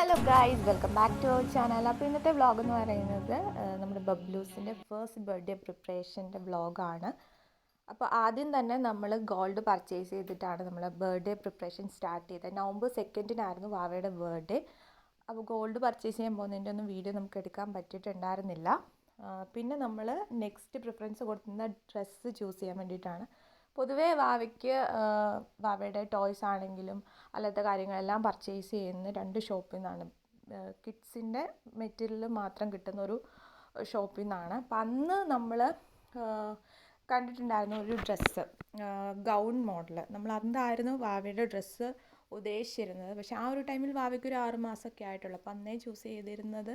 Hello guys, welcome back to our channel. അപ്പോൾ ഇന്നത്തെ vlog എന്ന് പറയുന്നത് നമ്മുടെ ബബ്ലൂസിൻ്റെ ഫസ്റ്റ് ബർത്ത്ഡേ പ്രിപ്പറേഷൻ്റെ വ്ളോഗാണ്. അപ്പോൾ ആദ്യം തന്നെ നമ്മൾ ഗോൾഡ് പർച്ചേസ് ചെയ്തിട്ടാണ് നമ്മൾ ബർത്ത്ഡേ പ്രിപ്പറേഷൻ സ്റ്റാർട്ട് ചെയ്തത്. നവംബർ 2 വാവയുടെ ബർത്ത്ഡേ. അപ്പോൾ ഗോൾഡ് പർച്ചേസ് ചെയ്യാൻ പോകുന്നതിൻ്റെ ഒന്നും വീഡിയോ നമുക്ക് എടുക്കാൻ പറ്റിയിട്ടുണ്ടായിരുന്നില്ല. പിന്നെ നമ്മൾ നെക്സ്റ്റ് പ്രിഫറൻസ് കൊടുക്കുന്ന ഡ്രസ്സ് ചൂസ് ചെയ്യാൻ വേണ്ടിയിട്ടാണ്. പൊതുവേ വാവയുടെ ടോയ്സ് ആണെങ്കിലും അല്ലാത്ത കാര്യങ്ങളെല്ലാം പർച്ചേസ് ചെയ്യുന്ന രണ്ട് ഷോപ്പിൽ നിന്നാണ്. കിഡ്സിൻ്റെ മെറ്റീരിയൽ മാത്രം കിട്ടുന്ന ഒരു ഷോപ്പിൽ നിന്നാണ്. അപ്പം അന്ന് നമ്മൾ കണ്ടിട്ടുണ്ടായിരുന്നു ഒരു ഡ്രസ്സ്, ഗൗൺ മോഡൽ. നമ്മൾ അന്നായിരുന്നു വാവയുടെ ഡ്രസ്സ് ഉദ്ദേശിച്ചിരുന്നത്. പക്ഷേ ആ ഒരു ടൈമിൽ വാവയ്ക്ക് ഒരു 6 മാസമൊക്കെ ആയിട്ടുള്ളൂ. അപ്പം അന്നേ ചൂസ് ചെയ്തിരുന്നത്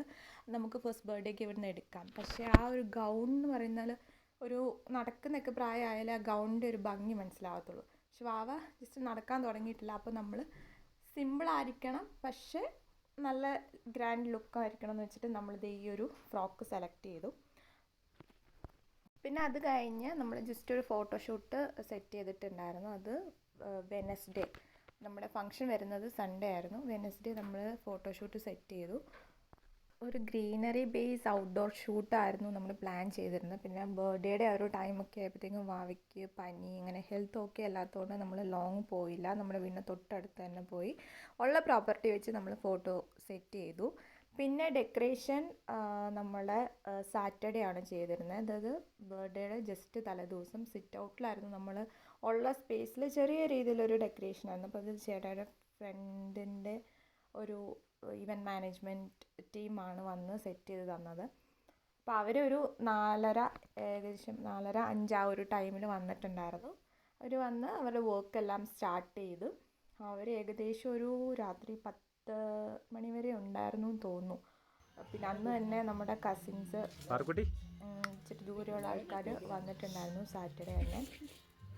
നമുക്ക് ഫസ്റ്റ് ബർത്ത്ഡേക്ക് ഇവിടുന്ന് എടുക്കാം. പക്ഷേ ആ ഒരു ഗൗൺ എന്ന് പറയുന്നത് ഒരു നടക്കുന്നൊക്കെ പ്രായമായാലും ആ ഗൗണിൻ്റെ ഒരു ഭംഗി മനസ്സിലാകത്തുള്ളൂ. പക്ഷെ വാവ ജസ്റ്റ് നടക്കാൻ തുടങ്ങിയിട്ടില്ല. അപ്പോൾ നമ്മൾ സിമ്പിളായിരിക്കണം പക്ഷേ നല്ല ഗ്രാൻഡ് ലുക്കായിരിക്കണം എന്ന് വെച്ചിട്ട് നമ്മളിത് ഈ ഒരു ഫ്രോക്ക് സെലക്ട് ചെയ്തു. പിന്നെ അത് കഴിഞ്ഞ് നമ്മൾ ജസ്റ്റ് ഒരു ഫോട്ടോഷൂട്ട് സെറ്റ് ചെയ്തിട്ടുണ്ടായിരുന്നു. അത് വെനസ്ഡേ, നമ്മുടെ ഫംഗ്ഷൻ വരുന്നത് സൺഡേ ആയിരുന്നു. വെനസ്ഡേ നമ്മൾ ഫോട്ടോഷൂട്ട് സെറ്റ് ചെയ്തു. ഒരു ഗ്രീനറി ബേസ് ഔട്ട്ഡോർ ഷൂട്ടായിരുന്നു നമ്മൾ പ്ലാൻ ചെയ്തിരുന്നത്. പിന്നെ ബർത്ത്ഡേയുടെ ആ ഒരു ടൈമൊക്കെ ആയപ്പോഴത്തേക്കും വാവയ്ക്ക് പനി, അങ്ങനെ ഹെൽത്ത് ഓക്കെ അല്ലാത്തതുകൊണ്ട് നമ്മൾ ലോങ് പോയില്ല. നമ്മുടെ വീടിന് തൊട്ടടുത്ത് തന്നെ പോയി ഉള്ള പ്രോപ്പർട്ടി വെച്ച് നമ്മൾ ഫോട്ടോ സെറ്റ് ചെയ്തു. പിന്നെ ഡെക്കറേഷൻ നമ്മൾ സാറ്റർഡേ ആണ് ചെയ്തിരുന്നത്. അതായത് ബർത്ത്ഡേയുടെ ജസ്റ്റ് തലേദിവസം സിറ്റ് ഔട്ടിലായിരുന്നു നമ്മൾ ഉള്ള സ്പേസിൽ ചെറിയ രീതിയിലൊരു ഡെക്കറേഷൻ ആയിരുന്നു. അപ്പോൾ അത് ചേട്ടായുടെ ഫ്രണ്ടിൻ്റെ ഒരു ഇവൻറ്റ് മാനേജ്മെൻറ്റ് ടീമാണ് വന്ന് സെറ്റ് ചെയ്ത് തന്നത്. അപ്പോൾ അവരൊരു 4:30, ഏകദേശം 4:30-5 ആ ഒരു ടൈമിൽ വന്നിട്ടുണ്ടായിരുന്നു. അവർ വന്ന് അവരുടെ വർക്കെല്ലാം സ്റ്റാർട്ട് ചെയ്ത് അവർ ഏകദേശം ഒരു രാത്രി 10 മണി വരെ ഉണ്ടായിരുന്നു എന്ന് തോന്നുന്നു. പിന്നെ അന്ന് തന്നെ നമ്മുടെ കസിൻസ് ഇച്ചിരി ദൂരെയുള്ള ആൾക്കാർ വന്നിട്ടുണ്ടായിരുന്നു സാറ്റർഡേ തന്നെ.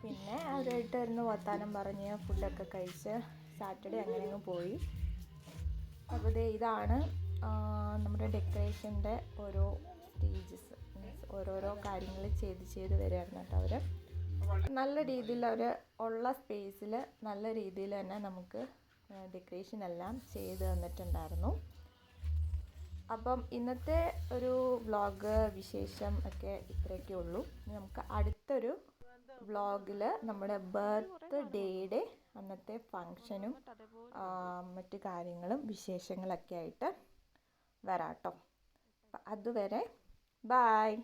പിന്നെ അവരായിട്ട് ഇരുന്ന് വർത്താനം പറഞ്ഞ് ഫുഡൊക്കെ കഴിച്ച് സാറ്റർഡേ അങ്ങനെ അങ്ങ് പോയി. അപ്പോൾ ഇതാണ് നമ്മുടെ ഡെക്കറേഷൻ്റെ ഓരോ സ്റ്റേജസ്, മീൻസ് ഓരോരോ കാര്യങ്ങൾ ചെയ്ത് വരികയായിരുന്നു കേട്ടോ. അവർ നല്ല രീതിയിൽ അവർ ഉള്ള സ്പേസിൽ നല്ല രീതിയിൽ തന്നെ നമുക്ക് ഡെക്കറേഷൻ എല്ലാം ചെയ്ത് തന്നിട്ടുണ്ടായിരുന്നു. അപ്പം ഇന്നത്തെ ഒരു വ്ളോഗ് വിശേഷം ഒക്കെ ഇത്രയൊക്കെ ഉള്ളൂ. നമുക്ക് അടുത്തൊരു വ്ളോഗിൽ നമ്മുടെ ബർത്ത്ഡേയുടെ അന്നത്തെ ഫങ്ഷനും മറ്റു കാര്യങ്ങളും വിശേഷങ്ങളൊക്കെ ആയിട്ട് വരാം കേട്ടോ. അപ്പം അതുവരെ ബായ്.